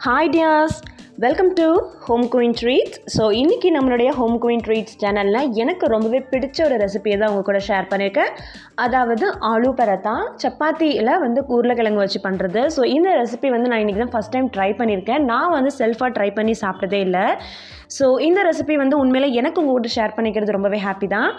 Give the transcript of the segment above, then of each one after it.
Hi dears, welcome to Home Queen Treats. So இன்றைக்கி நம்மளுடைய home queen treats சேனலில் எனக்கு ரொம்பவே பிடிச்ச ஒரு ரெசிபியை தான் உங்கள் கூட ஷேர் பண்ணியிருக்கேன். அதாவது ஆலு பராத்தா சப்பாத்தியில் உருளைக்கிழங்கு வச்சு பண்ணுறது. ஸோ இந்த ரெசிபி நான் இன்றைக்கி தான் ஃபஸ்ட் டைம் ட்ரை பண்ணியிருக்கேன். நான் செல்ஃபாக ட்ரை பண்ணி சாப்பிட்டதே இல்லை. ஸோ இந்த ரெசிபி உண்மையிலே எனக்கு உங்கள் கூட ஷேர் பண்ணிக்கிறது ரொம்பவே ஹாப்பி தான்.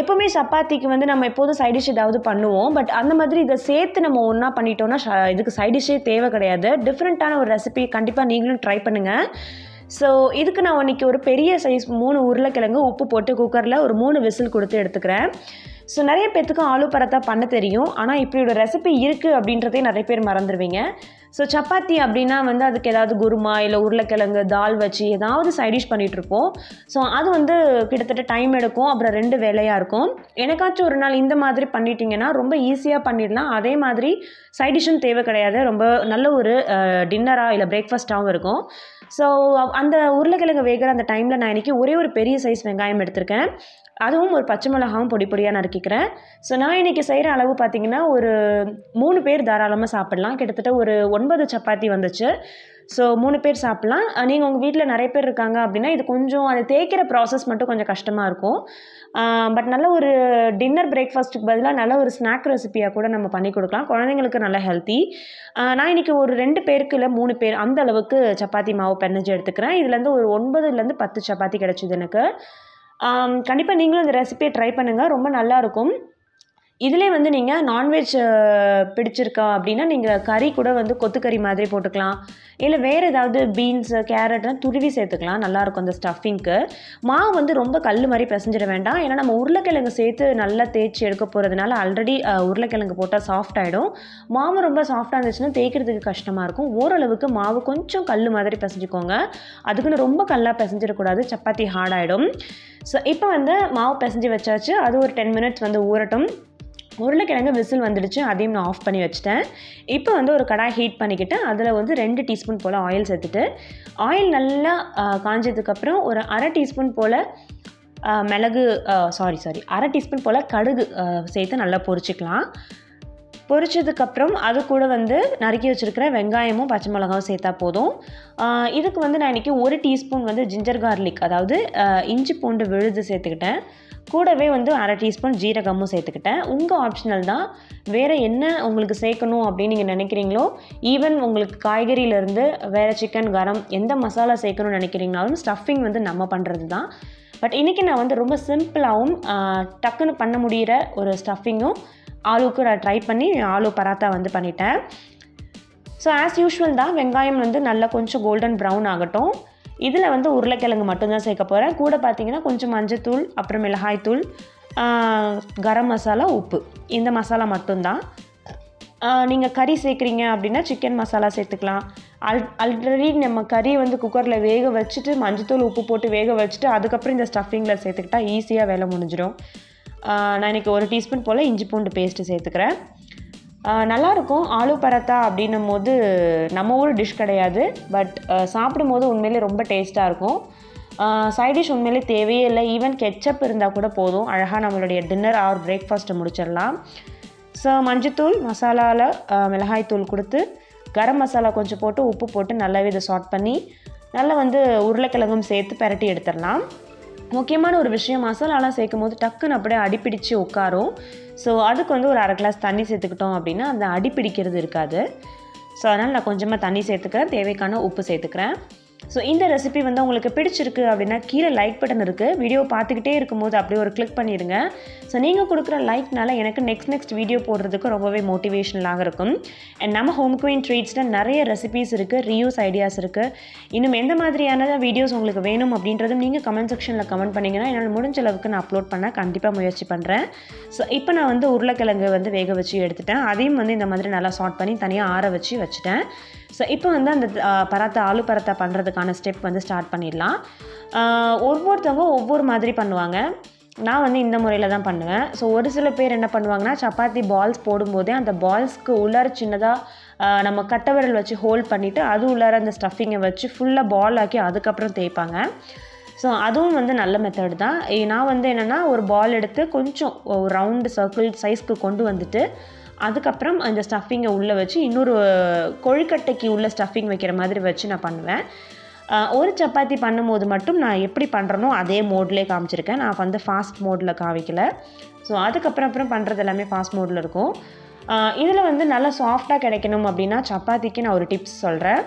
எப்போவுமே சப்பாத்திக்கு நம்ம எப்போதும் சைட் டிஷ் ஏதாவது பண்ணுவோம். பட் அந்த மாதிரி இதை சேர்த்து நம்ம ஒன்றா பண்ணிட்டோன்னா இதுக்கு சைட் டிஷ்ஷே தேவை கிடையாது. டிஃப்ரெண்ட்டான ஒரு ரெசிபி கண்டிப்பாக நீங்களும் ட்ரை பண்ணுங்கள். ஸோ இதுக்கு நான் இன்றைக்கி ஒரு பெரிய சைஸ் 3 உருளைக்கிழங்கு உப்பு போட்டு குக்கரில் ஒரு 3 விசில் கொடுத்து எடுத்துக்கிறேன். ஸோ நிறைய பேர்த்துக்கு ஆலு பராத்தா பண்ண தெரியும். ஆனால் இப்படி ஒரு ரெசிபி இருக்குது அப்படின்றதே நிறைய பேர் மறந்துடுவீங்க. ஸோ சப்பாத்தி அப்படின்னா அதுக்கு ஏதாவது குருமா இல்லை உருளைக்கிழங்கு தால் வச்சு ஏதாவது சைடிஷ் பண்ணிகிட்ருப்போம். ஸோ அது கிட்டத்தட்ட டைம் எடுக்கும். அப்புறம் 2 வேலையாக இருக்கும். எனக்காச்சும் ஒரு நாள் இந்த மாதிரி பண்ணிட்டீங்கன்னா ரொம்ப ஈஸியாக பண்ணிடலாம். அதே மாதிரி சைடிஷும் தேவை கிடையாது. ரொம்ப நல்ல ஒரு டின்னராக இல்லை பிரேக்ஃபாஸ்ட்டாகவும் இருக்கும். ஸோ அந்த உருளைக்கிழங்கு வேகிற அந்த டைமில் நான் இன்றைக்கி ஒரே ஒரு பெரிய சைஸ் வெங்காயம் எடுத்திருக்கேன். அதுவும் ஒரு பச்சை மிளகாவும் பொடி பொடியாக நறுக்கிக்கிறேன். ஸோ நான் இன்றைக்கி செய்கிற அளவு பார்த்திங்கன்னா ஒரு 3 பேர் தாராளமாக சாப்பிட்லாம். கிட்டத்தட்ட ஒரு 9 சப்பாத்தி வந்துச்சு. ஸோ 3 பேர் சாப்பிட்லாம். நீங்கள் உங்கள் வீட்டில் நிறைய பேர் இருக்காங்க அப்படின்னா இது கொஞ்சம் அதை தேய்க்கிற ப்ராசஸ் மட்டும் கொஞ்சம் கஷ்டமாக இருக்கும். பட் நல்ல ஒரு டின்னர் பிரேக்ஃபாஸ்ட்டுக்கு பதிலாக நல்ல ஒரு ஸ்நாக் ரெசிபியாக கூட நம்ம பண்ணி கொடுக்கலாம். குழந்தைங்களுக்கு நல்ல ஹெல்த்தி. நான் இன்றைக்கி ஒரு 2 பேருக்கு இல்லை 3 பேர் அந்த அளவுக்கு சப்பாத்தி மாவு பெனஞ்சு எடுத்துக்கிறேன். இதுலேருந்து ஒரு 9லேருந்து 10 சப்பாத்தி கிடச்சிது எனக்கு. கண்டிப்பாக நீங்களும் இந்த ரெசிபியை ட்ரை பண்ணுங்கள். ரொம்ப நல்லாயிருக்கும். இதிலே நீங்கள் நான்வெஜ் பிடிச்சிருக்கா அப்படின்னா நீங்கள் கறி கூட கொத்துக்கறி மாதிரி போட்டுக்கலாம். இல்லை வேறு ஏதாவது பீன்ஸு கேரட்லாம் துருவி சேர்த்துக்கலாம். நல்லாயிருக்கும் அந்த ஸ்டஃபிங்க்கு. மாவு ரொம்ப கல் மாதிரி பிசைஞ்சிட வேண்டாம். ஏன்னா நம்ம உருளைக்கிழங்கு சேர்த்து நல்லா தேய்ச்சி எடுக்க போகிறதுனால ஆல்ரெடி உருளைக்கிழங்கு போட்டால் சாஃப்ட் ஆகிடும். மாவு ரொம்ப சாஃப்டாக இருந்துச்சுன்னா தேய்க்கிறதுக்கு கஷ்டமாக இருக்கும். ஓரளவுக்கு மாவு கொஞ்சம் கல் மாதிரி பிசைஞ்சிக்கோங்க. அதுக்குன்னு ரொம்ப கல்லாக பிசைஞ்சிடக்கூடாது. சப்பாத்தி ஹார்ட் ஆகிடும். ஸோ இப்போ மாவு பிசைஞ்சு வச்சாச்சு. அது ஒரு 10 மினிட்ஸ் ஊறட்டும். உருளைக்கிழங்கு விசில் வந்துடுச்சு. அதையும் நான் ஆஃப் பண்ணி வச்சுட்டேன். இப்போ ஒரு கடாய் ஹீட் பண்ணிக்கிட்டு அதில் 2 டீஸ்பூன் போல் ஆயில் சேர்த்துட்டு ஆயில் நல்லா காஞ்சதுக்கப்புறம் ஒரு அரை டீஸ்பூன் போல் அரை டீஸ்பூன் போல் கடுகு சேர்த்து நல்லா பொரிச்சிக்கலாம். பொரிச்சதுக்கப்புறம் அது கூட நறுக்கி வச்சுருக்கிற வெங்காயமும் பச்சை மிளகாவும் சேர்த்தா போதும். இதுக்கு நான் இன்றைக்கி 1 டீஸ்பூன் ஜிஞ்சர் கார்லிக் அதாவது இஞ்சி பூண்டு விழுது சேர்த்துக்கிட்டேன். கூடவே அரை டீஸ்பூன் ஜீரகமும் சேர்த்துக்கிட்டேன். உங்கள் ஆப்ஷனல் தான். வேறு என்ன உங்களுக்கு சேர்க்கணும் அப்படின்னு நீங்கள் நினைக்கிறீங்களோ, ஈவன் உங்களுக்கு காய்கறியிலேருந்து வேறு சிக்கன் கரம் எந்த மசாலா சேர்க்கணும்னு நினைக்கிறீங்கனாலும் ஸ்டஃபிங் நம்ம பண்ணுறது தான். பட் இன்றைக்கி நான் ரொம்ப சிம்பிளாகவும் டக்குன்னு பண்ண முடிகிற ஒரு ஸ்டஃபிங்கும் ஆலுக்கு நான் ட்ரை பண்ணி ஆலு பராத்தா பண்ணிட்டேன். ஸோ ஆஸ் யூஷுவல் தான். வெங்காயம் நல்லா கொஞ்சம் கோல்டன் ப்ரௌன் ஆகட்டும். இதில் உருளைக்கிழங்கு மட்டும்தான் சேர்க்க போகிறேன். கூட பார்த்திங்கன்னா கொஞ்சம் மஞ்சத்தூள், அப்புறம் மிளகாய்த்தூள், கரம் மசாலா, உப்பு, இந்த மசாலா மட்டும்தான். நீங்கள் கறி சேர்க்குறீங்க அப்படின்னா சிக்கன் மசாலா சேர்த்துக்கலாம். ஆல்ரெடி நம்ம கறியை குக்கரில் வேக வச்சுட்டு மஞ்சத்தூள் உப்பு போட்டு வேக வச்சுட்டு அதுக்கப்புறம் இந்த ஸ்டஃபிங்கில் சேர்த்துக்கிட்டா ஈஸியாக வேலை முடிஞ்சிடும். நான் இன்றைக்கி 1 டீஸ்பூன் போல் இஞ்சி பூண்டு பேஸ்ட்டு சேர்த்துக்கிறேன். நல்லாயிருக்கும். ஆலு பராத்தா அப்படின்னும் போது நம்ம ஊர் டிஷ் கிடையாது. பட் சாப்பிடும்போது உண்மையிலே ரொம்ப டேஸ்ட்டாக இருக்கும். சைட் டிஷ் உண்மையிலே தேவையே இல்லை. ஈவன் கெச்சப் இருந்தால் கூட போதும். அழகாக நம்மளுடைய டின்னர் ஆர் பிரேக்ஃபாஸ்ட்டை முடிச்சிடலாம். ஸோ மஞ்சத்தூள் மசாலாவில் மிளகாய்த்தூள் கொடுத்து கரம் மசாலா கொஞ்சம் போட்டு உப்பு போட்டு நல்லாவே இதை சாட் பண்ணி நல்லா உருளைக்கிழங்கும் சேர்த்து பெரட்டி எடுத்துடலாம். முக்கியமான ஒரு விஷயம், மசாலாலாம் சேர்க்கும் போது டக்குன்னு அப்படியே அடிப்பிடிச்சு உட்காரும். ஸோ அதுக்கு ஒரு அரை கிளாஸ் தண்ணி சேர்த்துக்கிட்டோம் அப்படின்னா அந்த அடிப்பிடிக்கிறது இருக்காது. ஸோ அதனால் நான் கொஞ்சமாக தண்ணி சேர்த்துக்கிறேன். தேவைக்கான உப்பு சேர்த்துக்கிறேன். ஸோ இந்த ரெசிபி உங்களுக்கு பிடிச்சிருக்கு அப்படின்னா கீழே லைக் பட்டன் இருக்குது. வீடியோ பார்த்துக்கிட்டே இருக்கும்போது அப்படியே ஒரு கிளிக் பண்ணிடுங்க. ஸோ நீங்கள் கொடுக்குற லைக்னால எனக்கு நெக்ஸ்ட் வீடியோ போடுறதுக்கு ரொம்பவே மோட்டிவேஷனலாக இருக்கும். அண்ட் நம்ம ஹோம் குயின் ட்ரீட்ஸில் நிறைய ரெசிபீஸ் இருக்குது, ரீயூஸ் ஐடியாஸ் இருக்குது. இன்னும் எந்த மாதிரியான வீடியோஸ் உங்களுக்கு வேணும் அப்படின்றதும் நீங்கள் கமெண்ட் செக்ஷனில் கமெண்ட் பண்ணிங்கன்னா என்னால் முடிஞ்ச அளவுக்கு நான் அப்லோட் பண்ண கண்டிப்பாக முயற்சி பண்ணுறேன். ஸோ இப்போ நான் உருளைக்கிழங்கு வேக வச்சு எடுத்துட்டேன். அதையும் இந்த மாதிரி நல்லா சாட் பண்ணி தனியாக ஆற வச்சு வச்சுட்டேன். ஸோ இப்போ அந்த பராத்தா ஆலு பராத்தா பண்ணுறதுக்கான ஸ்டெப் ஸ்டார்ட் பண்ணிடலாம். ஒவ்வொருத்தவங்க ஒவ்வொரு மாதிரி பண்ணுவாங்க. நான் இந்த முறையில் தான் பண்ணுவேன். ஸோ ஒரு சில பேர் என்ன பண்ணுவாங்கன்னா சப்பாத்தி பால்ஸ் போடும்போதே அந்த பால்ஸ்க்கு உள்ளார சின்னதாக நம்ம கட்டவிரல் வச்சு ஹோல்ட் பண்ணிவிட்டு அது உள்ளார அந்த ஸ்டஃபிங்கை வச்சு ஃபுல்லாக பால் ஆக்கி அதுக்கப்புறம் தேய்ப்பாங்க. ஸோ அதுவும் நல்ல மெத்தட் தான். நான் என்னென்னா ஒரு பால் எடுத்து கொஞ்சம் ரவுண்டு சர்க்கிள் சைஸ்க்கு கொண்டு வந்துட்டு அதுக்கப்புறம் அந்த ஸ்டஃபிங்கை உள்ளே வச்சு இன்னொரு கொழுக்கட்டைக்கு உள்ள ஸ்டஃபிங் வைக்கிற மாதிரி வச்சு நான் பண்ணுவேன். ஒரு சப்பாத்தி பண்ணும்போது மட்டும் நான் எப்படி பண்ணுறனோ அதே மோட்லேயே காமிச்சிருக்கேன். நான் வந்து ஃபாஸ்ட் மோடில் காமிக்கல. ஸோ அதுக்கப்புறம் பண்ணுறது எல்லாமே ஃபாஸ்ட் மோடில் இருக்கும். இதில் வந்து நல்லா சாஃப்டாக கிடைக்கணும் அப்படின்னா சப்பாத்திக்கு நான் ஒரு டிப்ஸ் சொல்கிறேன்.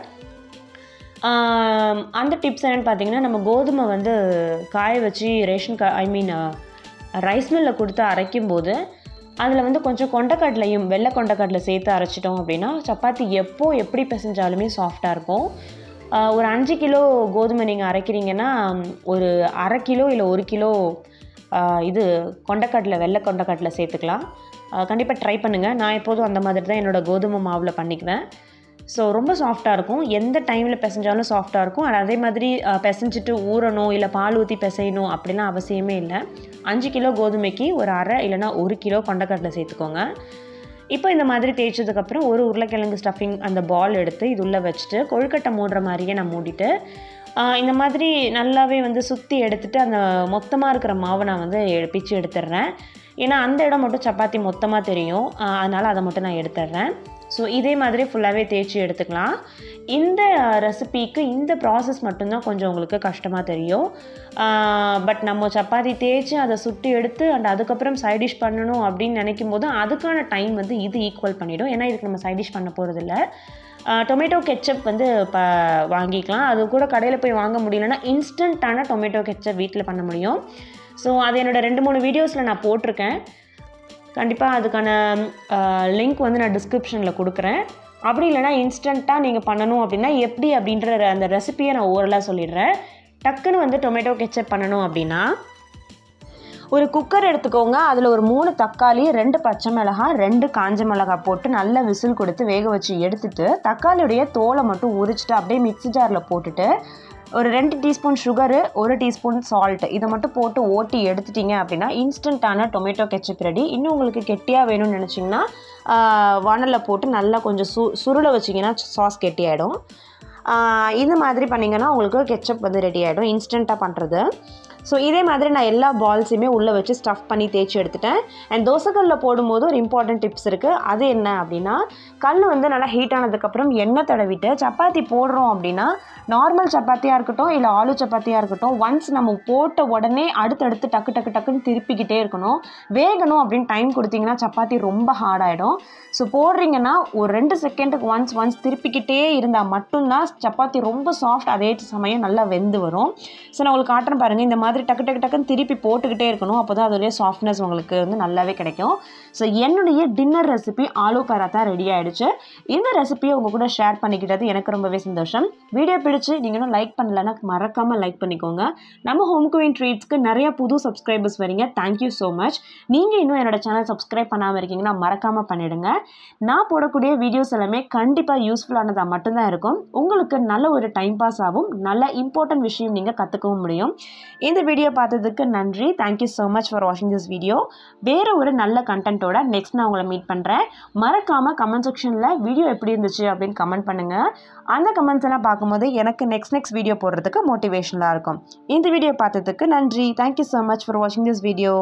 அந்த டிப்ஸ் என்னென்னு பார்த்தீங்கன்னா, நம்ம கோதுமை வந்து காய வச்சு ரைஸ் மில்லில் கொடுத்து அரைக்கும்போது அதில் வந்து கொஞ்சம் கொண்டக்கடலையும் வெள்ளை கொண்டக்கடலை சேர்த்து அரைச்சிட்டோம் அப்படின்னா சப்பாத்தி எப்படி பிசைஞ்சாலுமே சாஃப்டாக இருக்கும். ஒரு 5 கிலோ கோதுமை நீங்கள் அரைக்கிறீங்கன்னா ஒரு 1/2 கிலோ இல்லை 1 கிலோ இது கொண்டக்கடலை வெள்ளை கொண்டக்கடலை சேர்த்துக்கலாம். கண்டிப்பாக ட்ரை பண்ணுங்கள். நான் எப்போதும் அந்த மாதிரி தான் என்னோடய கோதுமை மாவில் பண்ணிக்குவேன். ஸோ ரொம்ப சாஃப்டாக இருக்கும். எந்த டைமில் பிசைஞ்சாலும் சாஃப்டாக இருக்கும். அதே மாதிரி பிசைஞ்சிட்டு ஊறணும் இல்லை பால் ஊற்றி பிசையணும் அப்படிலாம் அவசியமே இல்லை. 5 கிலோ கோதுமைக்கு ஒரு 1/2 இல்லைனா 1 கிலோ கொண்டக்கடலை சேர்த்துக்கோங்க. இப்போ இந்த மாதிரி தேய்ச்சதுக்கப்புறம் ஒரு உருளைக்கிழங்கு ஸ்டஃபிங் அந்த பால் எடுத்து இது உள்ளே வச்சுட்டு கொழுக்கட்டை மூடுற மாதிரியே நான் மூடிட்டு இந்த மாதிரி நல்லாவே வந்து சுற்றி எடுத்துகிட்டு அந்த மொத்தமாக இருக்கிற மாவை நான் வந்து பிச்சு எடுத்துடுறேன். ஏன்னா அந்த இடம் மட்டும் சப்பாத்தி மொத்தமாக தெரியும். அதனால் அதை மட்டும் நான் எடுத்துடுறேன். ஸோ இதே மாதிரி ஃபுல்லாகவே தேய்ச்சி எடுத்துக்கலாம். இந்த ரெசிபிக்கு இந்த ப்ராசஸ் மட்டும்தான் கொஞ்சம் உங்களுக்கு கஷ்டமாக தெரியும். பட் நம்ம சப்பாத்தி தேய்ச்சி அதை சுட்டி எடுத்து அதுக்கப்புறம் சைட் டிஷ் பண்ணணும் அப்படின்னு நினைக்கும் போது அதுக்கான டைம் வந்து இது ஈக்குவல் பண்ணிவிடும். ஏன்னா இதுக்கு நம்ம சைட் டிஷ் பண்ண போகிறதில்ல. டொமேட்டோ கெச்சப் வந்து வாங்கிக்கலாம். அது கூட கடையில் போய் வாங்க முடியலன்னா இன்ஸ்டண்ட்டான டொமேட்டோ கெச்சப் வீட்டில் பண்ண முடியும். ஸோ அது என்னோடய 2-3 வீடியோஸில் நான் போட்டிருக்கேன். கண்டிப்பாக அதுக்கான லிங்க் வந்து நான் டிஸ்கிரிப்ஷனில் கொடுக்குறேன். அப்படி இல்லைனா இன்ஸ்டண்ட்டாக நீங்கள் பண்ணணும் அப்படின்னா எப்படி அப்படின்ற அந்த ரெசிபியை நான் ஓரலாக சொல்லிடுறேன். டக்குன்னு வந்து டொமேட்டோ கெச்சப் பண்ணணும் அப்படின்னா ஒரு குக்கர் எடுத்துக்கோங்க. அதில் ஒரு 3 தக்காளி 2 பச்சை மிளகாய் 2 காஞ்ச மிளகாய் போட்டு நல்லா விசில் கொடுத்து வேக வச்சு எடுத்துட்டு தக்காளியுடைய தோலை மட்டும் உரிச்சிட்டு அப்படியே மிக்ஸி ஜாரில் போட்டுட்டு ஒரு 2 டீஸ்பூன் சுகரு 1 டீஸ்பூன் சால்ட் இதை மட்டும் போட்டு ஓட்டி எடுத்துட்டிங்க அப்படின்னா இன்ஸ்டண்ட்டான டொமேட்டோ கெச்சப் ரெடி. இன்னும் உங்களுக்கு கெட்டியாக வேணும்னு நினச்சிங்கன்னா வானலில் போட்டு நல்லா கொஞ்சம் சுருளை வச்சிங்கன்னா சாஸ் கெட்டியாகிடும். இந்த மாதிரி பண்ணிங்கன்னா உங்களுக்கு கெச்சப் வந்து ரெடி ஆகிடும் இன்ஸ்டண்ட்டாக பண்ணுறது. ஸோ இதே மாதிரி நான் எல்லா பால்ஸையுமே உள்ளே வச்சு ஸ்டஃப் பண்ணி தேய்ச்சி எடுத்துட்டேன். அண்ட் தோசைக்கல்லில் போடும்போது ஒரு இம்பார்ட்டன்ட் டிப்ஸ் இருக்குது. அது என்ன அப்படின்னா கல் வந்து நல்லா ஹீட் ஆனதுக்கப்புறம் எண்ணெய் தடவிட்டு சப்பாத்தி போடுறோம் அப்படின்னா நார்மல் சப்பாத்தியாக இருக்கட்டும் இல்லை ஆலு சப்பாத்தியாக இருக்கட்டும் ஒன்ஸ் நம்ம போட்ட உடனே அடுத்தடுத்து டக்குன்னு திருப்பிக்கிட்டே இருக்கணும். வேகணும் அப்படின்னு டைம் கொடுத்தீங்கன்னா சப்பாத்தி ரொம்ப ஹார்டாகிடும். ஸோ போடுறீங்கன்னா ஒரு 2 செகண்டுக்கு ஒன்ஸ் திருப்பிக்கிட்டே இருந்தால் மட்டும்தான் சப்பாத்தி ரொம்ப சாஃப்ட் அதே சமயம் நல்லா வெந்து வரும். ஸோ நான் உங்களுக்கு காட்டுறேன் பாருங்கள். இந்த மாதிரி டக்குன்னு திருப்பி போட்டுக்கிட்டே இருக்கணும். அப்போ தான் அதோடைய சாஃப்ட்னஸ் உங்களுக்கு வந்து நல்லாவே கிடைக்கும். ஸோ என்னுடைய dinner recipe aloo paratha ready ஆகிடுச்சு. இந்த ரெசிபியை உங்கள் கூட ஷேர் பண்ணிக்கிட்டது எனக்கு ரொம்பவே சந்தோஷம். வீடியோ பிடிச்சி நீங்களும் லைக் பண்ணலைன்னா மறக்காமல் லைக் பண்ணிக்கோங்க. நம்ம ஹோம் குயின் ட்ரீட்ஸ்க்கு நிறைய புது சப்ஸ்கிரைபர்ஸ் வரீங்க. Thank you so much. நீங்கள் இன்னும் என்னோட சேனல் சப்ஸ்கிரைப் பண்ணாமல் இருக்கீங்கன்னா மறக்காமல் பண்ணிவிடுங்க. நான் போடக்கூடிய வீடியோஸ் எல்லாமே கண்டிப்பாக யூஸ்ஃபுல்லானதாக மட்டும்தான் இருக்கும். உங்களுக்கு நல்ல ஒரு டைம் பாஸ் ஆகும். நல்ல இம்பார்ட்டன்ட் விஷயம் நீங்கள் கற்றுக்கவும் முடியும். இந்த வீடியோ பார்த்ததுக்கு நன்றி. தேங்க்யூ ஸோ மச் ஃபார் வாட்சிங் திஸ் வீடியோ. வேறு ஒரு நல்ல கண்டென்ட்டோட நெக்ஸ்ட் நான் உங்களை மீட் பண்ணுறேன். மறக்காமல் கமெண்ட் செக்ஷனில் வீடியோ எப்படி இருந்துச்சு அப்படின்னு கமெண்ட் பண்ணுங்கள். அந்த கமெண்ட்ஸ் எல்லாம் பார்க்கும்போது எனக்கு நெக்ஸ்ட் வீடியோ போடுறதுக்கு மோட்டிவேஷனலாக இருக்கும். இந்த வீடியோ பார்த்ததுக்கு நன்றி. தேங்க்யூ ஸோ மச் ஃபார் வாட்சிங் திஸ் வீடியோ.